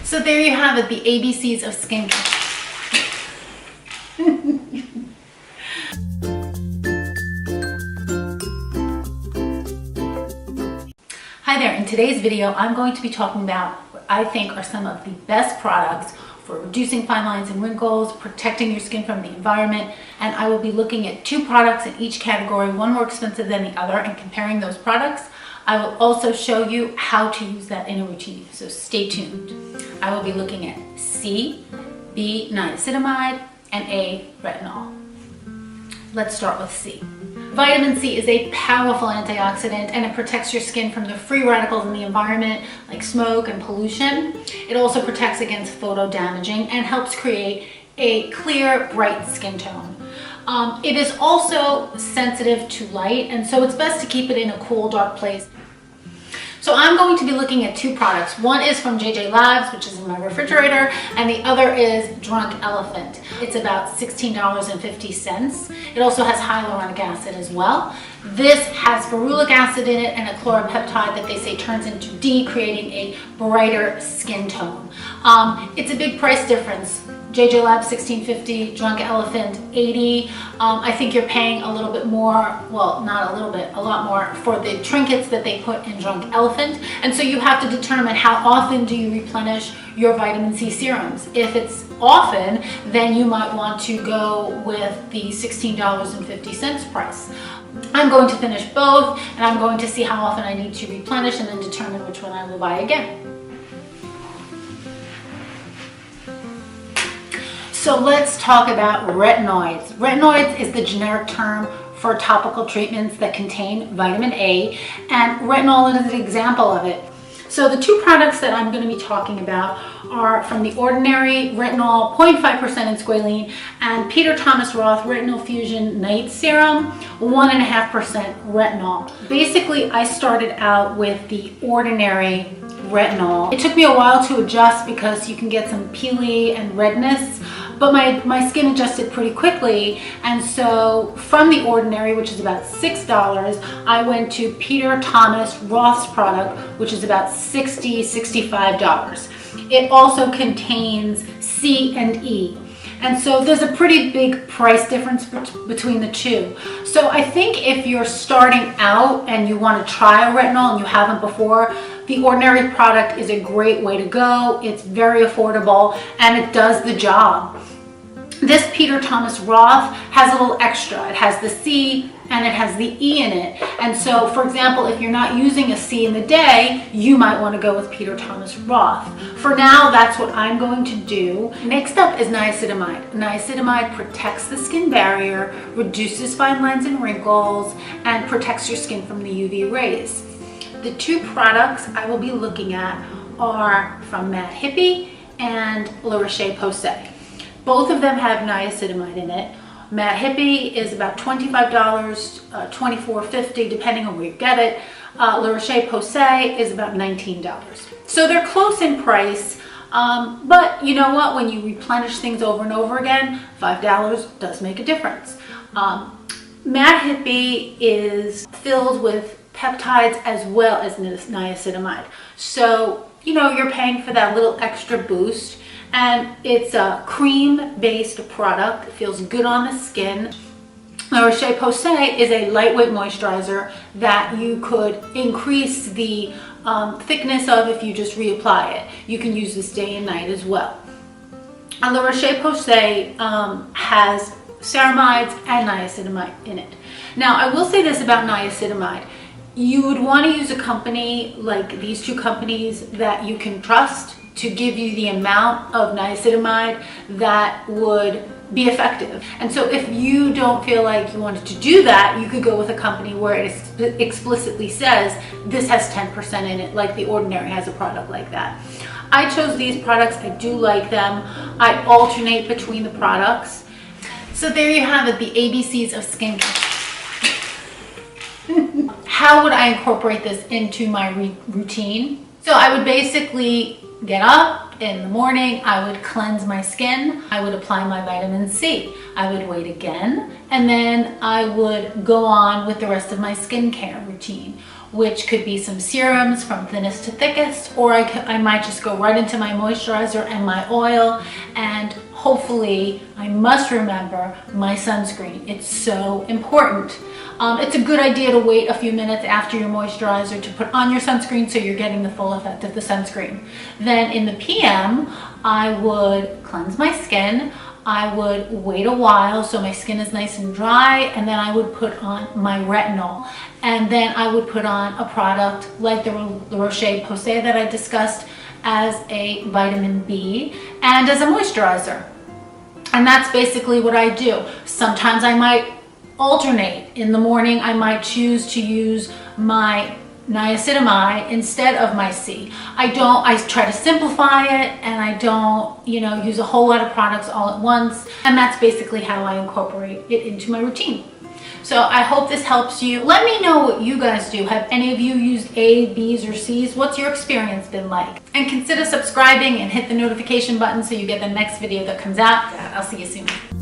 So there you have it, the ABCs of skincare. Hi there, in today's video I'm going to be talking about what I think are some of the best products for reducing fine lines and wrinkles, protecting your skin from the environment, and I will be looking at two products in each category, one more expensive than the other, and comparing those products. I will also show you how to use that in a routine, so stay tuned. I will be looking at C, B, niacinamide, and A, retinol. Let's start with C. Vitamin C is a powerful antioxidant and it protects your skin from the free radicals in the environment like smoke and pollution. It also protects against photo damaging and helps create a clear, bright skin tone. It is also sensitive to light, and so it's best to keep it in a cool, dark place. So I'm going to be looking at two products. One is from JJ Labs, which is in my refrigerator, and the other is Drunk Elephant. It's about $16.50. It also has hyaluronic acid as well. This has ferulic acid in it and a chloropeptide that they say turns into D, creating a brighter skin tone. It's a big price difference. JJ Labs $16.50, Drunk Elephant $80. I think you're paying a little bit more, well, not a little bit, a lot more for the trinkets that they put in Drunk Elephant. And so you have to determine how often do you replenish your vitamin C serums. If it's often, then you might want to go with the $16.50 price. I'm going to finish both, and I'm going to see how often I need to replenish and then determine which one I will buy again. So let's talk about retinoids. Retinoids is the generic term for topical treatments that contain vitamin A, and retinol is an example of it. So the two products that I'm going to be talking about are from The Ordinary, Retinol 0.5% in squalene, and Peter Thomas Roth Retinol Fusion Night Serum 1.5% retinol. Basically, I started out with The Ordinary retinol. It took me a while to adjust because you can get some peely and redness, but my skin adjusted pretty quickly, and so from The Ordinary, which is about $6, I went to Peter Thomas Roth's product, which is about $65. It also contains C and E. And so there's a pretty big price difference between the two. So I think if you're starting out and you want to try a retinol and you haven't before, The Ordinary product is a great way to go. It's very affordable and it does the job. This Peter Thomas Roth has a little extra. It has the C and it has the E in it. And so, for example, if you're not using a C in the day, you might want to go with Peter Thomas Roth. For now, that's what I'm going to do. Next up is niacinamide. Niacinamide protects the skin barrier, reduces fine lines and wrinkles, and protects your skin from the UV rays. The two products I will be looking at are from Mad Hippie and La Roche-Posay. Both of them have niacinamide in it. Mad Hippie is about $25, $24.50 depending on where you get it. La Roche-Posay is about $19. So they're close in price, but you know what? When you replenish things over and over again, $5 does make a difference. Mad Hippie is filled with peptides as well as niacinamide. So, you know, you're paying for that little extra boost. And it's a cream-based product. It feels good on the skin. La Roche-Posay is a lightweight moisturizer that you could increase the thickness of if you just reapply it. You can use this day and night as well. And La Roche-Posay has ceramides and niacinamide in it. Now, I will say this about niacinamide. You would want to use a company like these two companies that you can trust to give you the amount of niacinamide that would be effective. And so if you don't feel like you wanted to do that, you could go with a company where it explicitly says this has 10% in it, like The Ordinary has a product like that. I chose these products. I do like them. I alternate between the products. So there you have it, the ABCs of skincare. How would I incorporate this into my routine? So I would basically get up in the morning, I would cleanse my skin, I would apply my vitamin C, I would wait again, and then I would go on with the rest of my skincare routine. which could be some serums from thinnest to thickest, or I might just go right into my moisturizer and my oil, and hopefully I must remember my sunscreen. It's so important. It's a good idea to wait a few minutes after your moisturizer to put on your sunscreen so you're getting the full effect of the sunscreen. Then in the PM, I would cleanse my skin. I would wait a while so my skin is nice and dry, and then I would put on my retinol. And then I would put on a product like the Rocher-Posay that I discussed as a vitamin B and as a moisturizer. And that's basically what I do. Sometimes I might alternate. In the morning, I might choose to use my niacinamide instead of my C. I try to simplify it, and I don't, use a whole lot of products all at once. And that's basically how I incorporate it into my routine. So I hope this helps you. Let me know what you guys do. Have any of you used A, B's, or C's? What's your experience been like? And consider subscribing and hit the notification button so you get the next video that comes out. I'll see you soon.